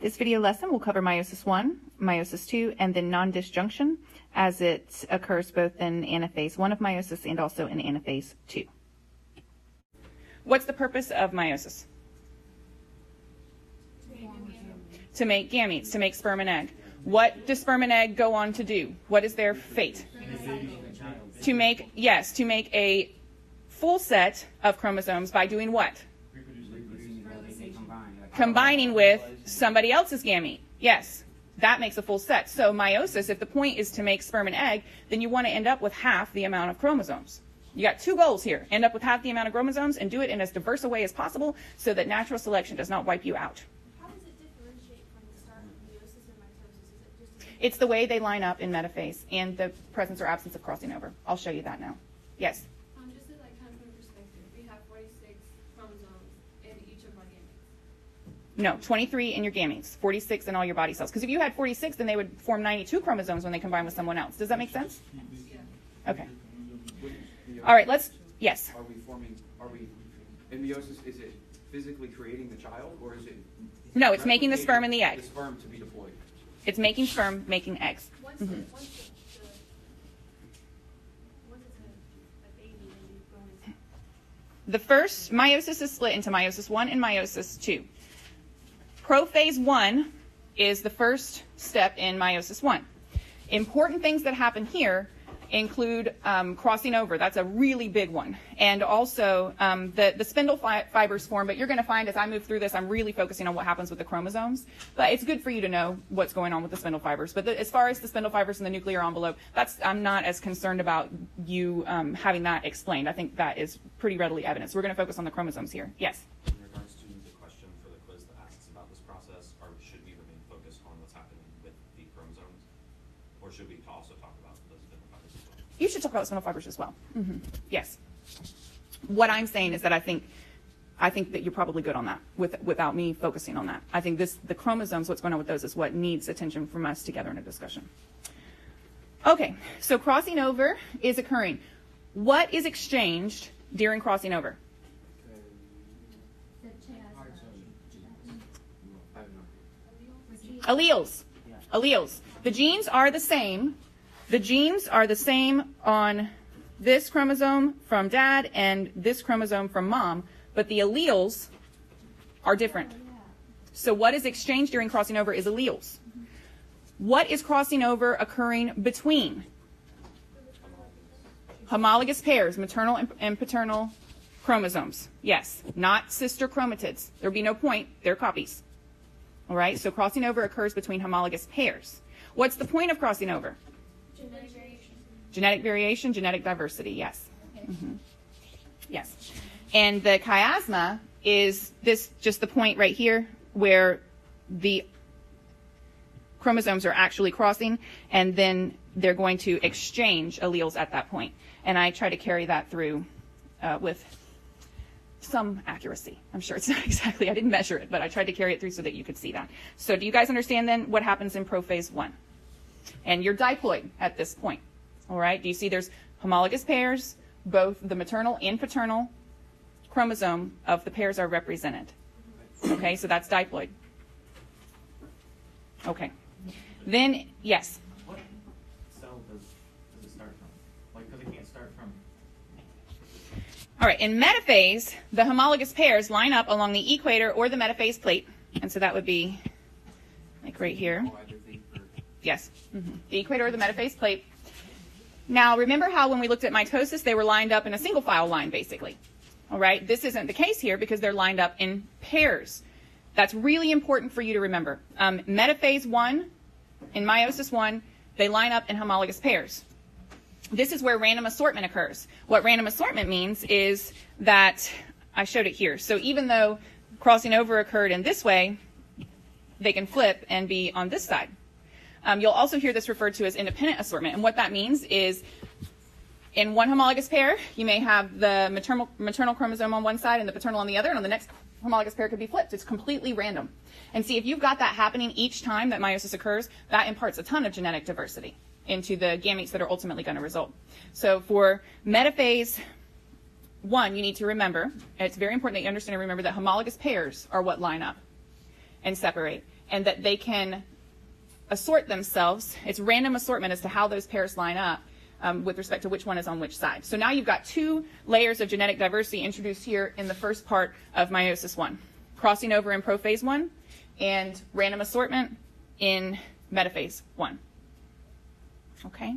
This video lesson will cover meiosis 1, meiosis 2, and then nondisjunction as it occurs both in anaphase 1 of meiosis and also in anaphase 2. What's the purpose of meiosis? To make gametes, to make sperm and egg. What does sperm and egg go on to do? What is their fate? To make a full set of chromosomes by doing what? Combining with somebody else's gamete. Yes, that makes a full set. So meiosis, if the point is to make sperm and egg, then you want to end up with half the amount of chromosomes. You got two goals here. End up with half the amount of chromosomes and do it in as diverse a way as possible so that natural selection does not wipe you out. How does it differentiate from the start of meiosis and mitosis? Is it just It's the way they line up in metaphase and the presence or absence of crossing over. I'll show you that now. Yes? just to kind of put in perspective, we have 46 chromosomes in each of our gametes. No, 23 in your gametes, 46 in all your body cells. Because if you had 46, then they would form 92 chromosomes when they combine with someone else. Does that make sense? Yeah. Okay. All right, yes. Are we, in meiosis, is it physically creating the child, or is it? No, it's making the sperm and the egg. The sperm to be deployed. It's making sperm, making eggs. Once it's a baby, then you go into The first meiosis is split into meiosis 1 and meiosis 2. Prophase 1 is the first step in meiosis 1. Important things that happen here include crossing over. That's a really big one. And also the spindle fibers form, but you're going to find as I move through this, I'm really focusing on what happens with the chromosomes. But it's good for you to know what's going on with the spindle fibers. But as far as the spindle fibers in the nuclear envelope, I'm not as concerned about you having that explained. I think that is pretty readily evident. So we're going to focus on the chromosomes here. Yes? In regards to the question for the quiz that asks about this process, should we remain focused on what's happening with the chromosomes? Or should we also talk about the spindle fibers as well? You should talk about spindle fibers as well. Yes. What I'm saying is that I think that you're probably good on that without me focusing on that. I think the chromosomes, what's going on with those is what needs attention from us together in a discussion. Okay, so crossing over is occurring. What is exchanged during crossing over? Alleles. Alleles. The genes are the same. The genes are the same on this chromosome from dad and this chromosome from mom, but the alleles are different. So what is exchanged during crossing over is alleles. What is crossing over occurring between? Homologous pairs, maternal and paternal chromosomes. Yes, not sister chromatids. There'd be no point. They're copies. All right, so crossing over occurs between homologous pairs. What's the point of crossing over? genetic variation. Genetic variation, genetic diversity, yes. Yes. And the chiasma is just the point right here where the chromosomes are actually crossing, and then they're going to exchange alleles at that point. And I try to carry that through with some accuracy. I'm sure it's not exactly, I didn't measure it, but I tried to carry it through so that you could see that. So do you guys understand then what happens in prophase 1? And you're diploid at this point. All right, do you see there's homologous pairs, both the maternal and paternal chromosome of the pairs are represented. Okay, so that's diploid. Okay. Then, yes? What cell does it start from? Like, because it can't start from... All right, in metaphase, the homologous pairs line up along the equator or the metaphase plate. And so that would be like right here. Yes, the equator or the metaphase plate. Now, remember how when we looked at mitosis, they were lined up in a single file line, basically. All right, this isn't the case here because they're lined up in pairs. That's really important for you to remember. Metaphase 1, in meiosis 1, they line up in homologous pairs. This is where random assortment occurs. What random assortment means is that, I showed it here. So even though crossing over occurred in this way, they can flip and be on this side. You'll also hear this referred to as independent assortment. And what that means is in one homologous pair, you may have the maternal chromosome on one side and the paternal on the other, and on the next homologous pair could be flipped. It's completely random. And see, if you've got that happening each time that meiosis occurs, that imparts a ton of genetic diversity into the gametes that are ultimately going to result. So for metaphase 1, you need to remember, it's very important that you understand and remember that homologous pairs are what line up and separate. and that they can assort themselves. It's random assortment as to how those pairs line up with respect to which one is on which side. So now you've got 2 layers of genetic diversity introduced here in the first part of meiosis 1. Crossing over in prophase 1 and random assortment in metaphase 1. Okay?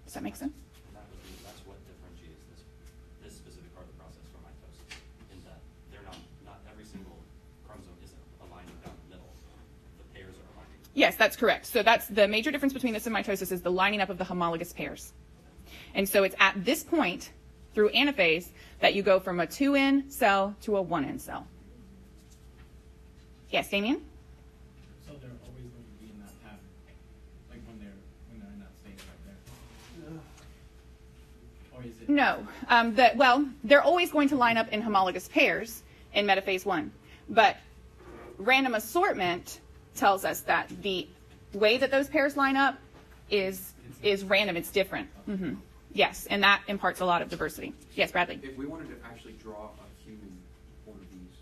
Does that make sense? And that's what differentiates this specific part of the process from mitosis, in that they're not every single chromosome isn't aligning down the middle. The pairs are aligning. Yes, that's correct. So that's the major difference between this and mitosis is the lining up of the homologous pairs. And so it's at this point through anaphase that you go from a 2N cell to a 1N cell. Yes, Damien? So they're always going to be in that pattern, like when they're in that state right there. Or is it? No. They're always going to line up in homologous pairs in metaphase 1. But random assortment tells us that the way that those pairs line up is random. It's different. Mm-hmm. Yes, and that imparts a lot of diversity. Yes, Bradley? If we wanted to actually draw a human one of these,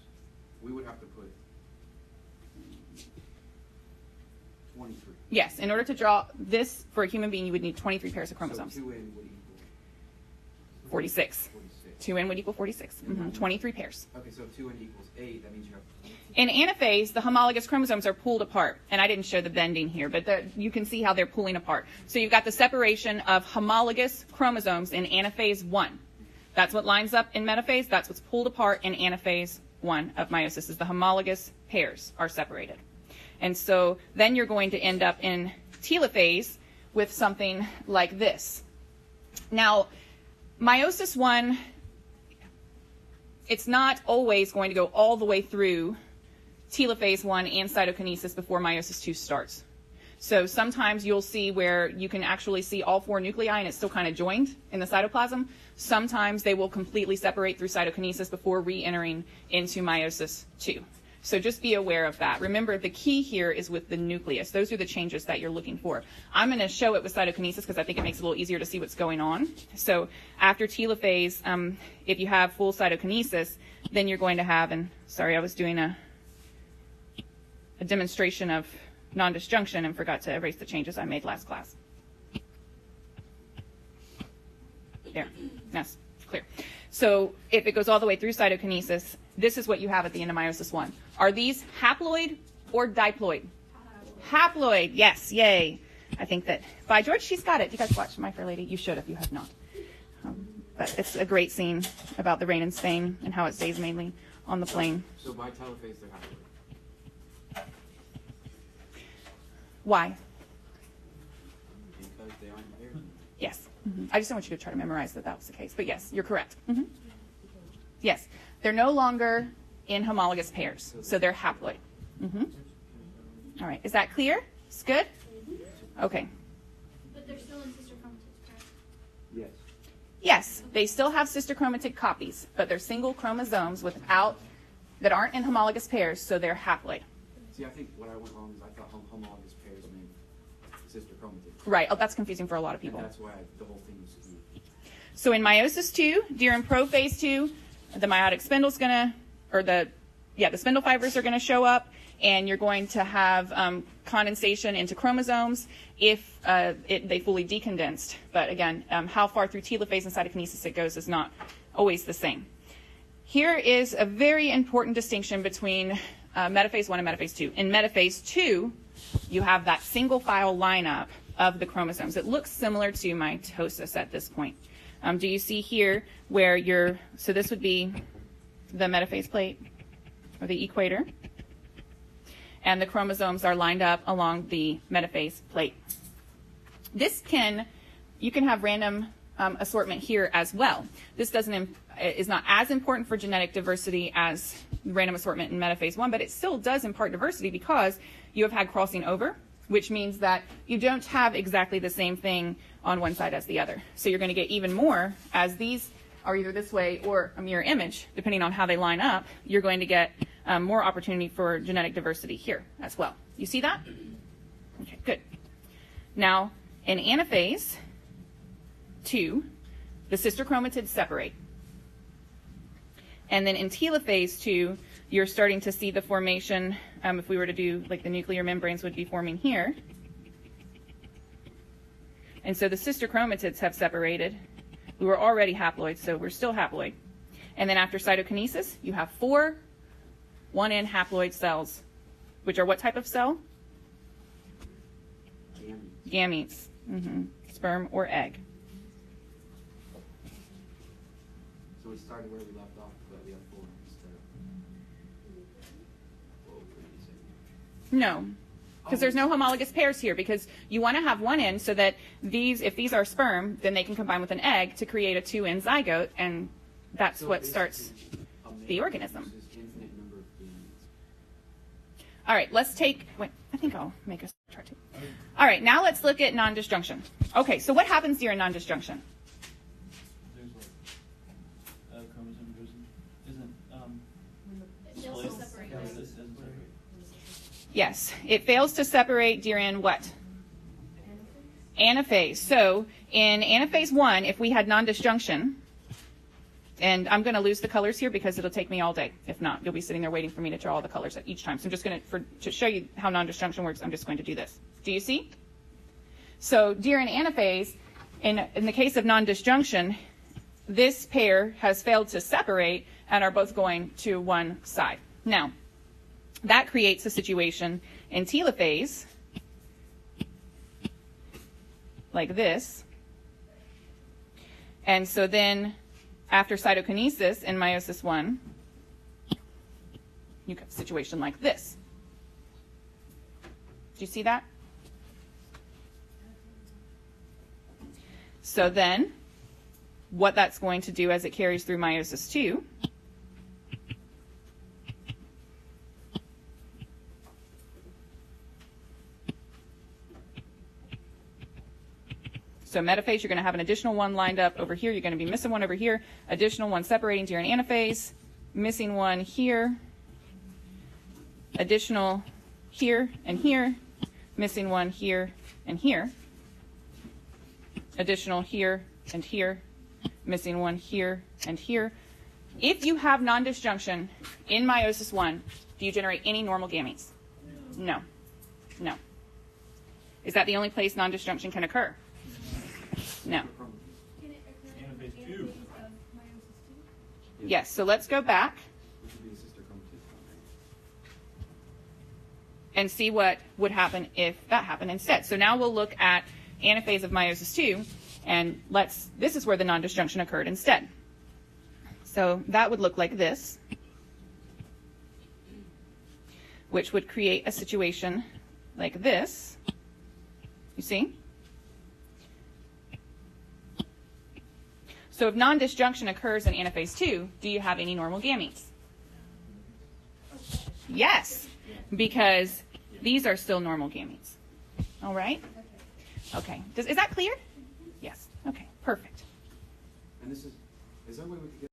we would have to put 23. Yes, in order to draw this for a human being, you would need 23 pairs of chromosomes. So 2N would equal 46. 46. 2N would equal 46. 23 pairs. Okay, so 2N equals 8. That means you have. In anaphase, the homologous chromosomes are pulled apart. And I didn't show the bending here, but you can see how they're pulling apart. So you've got the separation of homologous chromosomes in anaphase 1. That's what lines up in metaphase. That's what's pulled apart in anaphase 1 of meiosis, is the homologous pairs are separated. And so then you're going to end up in telophase with something like this. Now, meiosis 1, it's not always going to go all the way through telophase 1 and cytokinesis before meiosis 2 starts. So sometimes you'll see where you can actually see all 4 nuclei and it's still kind of joined in the cytoplasm. Sometimes they will completely separate through cytokinesis before re-entering into meiosis 2. So just be aware of that. Remember, the key here is with the nucleus. Those are the changes that you're looking for. I'm going to show it with cytokinesis because I think it makes it a little easier to see what's going on. So after telophase, if you have full cytokinesis, then you're going to have, and sorry, I was doing a demonstration of nondisjunction and forgot to erase the changes I made last class. There, that's clear. So if it goes all the way through cytokinesis, this is what you have at the end of meiosis 1. Are these haploid or diploid? Haploid, yes, yay. I think that, by George, she's got it. You guys watched My Fair Lady? You should if you have not. But it's a great scene about the rain in Spain and how it stays mainly on the plane. So by telophase, they're haploid. Why? Because they aren't paired. Yes. I just don't want you to try to memorize that was the case. But yes, you're correct. Yes. They're no longer in homologous pairs, so they're haploid. All right. Is that clear? It's good? Okay. But they're still in sister chromatids, correct? Yes. Yes, they still have sister chromatic copies, but they're single chromosomes that aren't in homologous pairs, so they're haploid. See, I think what I went wrong is I thought homologous pairs meant sister chromatids. Right. Oh, that's confusing for a lot of people. And that's why the whole thing was skewed. So in meiosis 2, during prophase 2, the meiotic spindle's going to, the spindle fibers are going to show up, and you're going to have condensation into chromosomes if they fully decondensed. But again, how far through telophase and cytokinesis it goes is not always the same. Here is a very important distinction between metaphase 1 and metaphase 2. In metaphase 2, you have that single file lineup of the chromosomes. It looks similar to mitosis at this point. Do you see here where so this would be the metaphase plate or the equator, and the chromosomes are lined up along the metaphase plate. You can have random assortment here as well. This is not as important for genetic diversity as random assortment in metaphase 1, but it still does impart diversity because you have had crossing over, which means that you don't have exactly the same thing on one side as the other. So you're going to get even more as these are either this way or a mirror image, depending on how they line up. You're going to get more opportunity for genetic diversity here as well. You see that? Okay, good. Now, in anaphase 2, the sister chromatids separate. And then in telophase 2, you're starting to see the formation if we were to do, like, the nuclear membranes would be forming here. And so the sister chromatids have separated. We were already haploid, so we're still haploid. And then after cytokinesis, you have 4 1N haploid cells, which are what type of cell? Gametes. Sperm or egg. So we started where we left off, but we have 4 instead of. What did you say? No, because there's no homologous pairs here, because you want to have 1N so that these, if these are sperm, then they can combine with an egg to create a 2N zygote, and that's So what starts the organism. uses infinite number of gametes. All right, let's take, wait, I think I'll make a chart too. All right, now let's look at nondisjunction. Okay, so what happens during nondisjunction? There's like a chromosome goes in, isn't It also separates. doesn't separate. Yes, it fails to separate during what? Anaphase. So in anaphase 1, if we had nondisjunction, and I'm going to lose the colors here because it'll take me all day. If not, you'll be sitting there waiting for me to draw all the colors at each time. So I'm just going to show you how nondisjunction works, I'm just going to do this. Do you see? So during anaphase, in the case of nondisjunction, this pair has failed to separate and are both going to one side. Now, that creates a situation in telophase like this. And so then after cytokinesis in meiosis 1, you get a situation like this. Do you see that? So then what that's going to do as it carries through meiosis 2, so metaphase, you're going to have an additional one lined up over here. You're going to be missing one over here, additional one separating during anaphase, missing one here, additional here and here, missing one here and here, additional here and here, missing one here and here. If you have nondisjunction in meiosis 1, do you generate any normal gametes? No. No. Is that the only place nondisjunction can occur? No. Can it occur in Anaphase the two. anaphase of meiosis 2? Yes, so let's go back Which would be the sister chromatid. and see what would happen if that happened instead. So now we'll look at anaphase of meiosis 2, and this is where the nondisjunction occurred instead. So that would look like this, which would create a situation like this. You see? So if nondisjunction occurs in anaphase 2, do you have any normal gametes? Yes, because these are still normal gametes. All right? Okay. Is that clear? Yes. Okay. Perfect. And is there a way we could get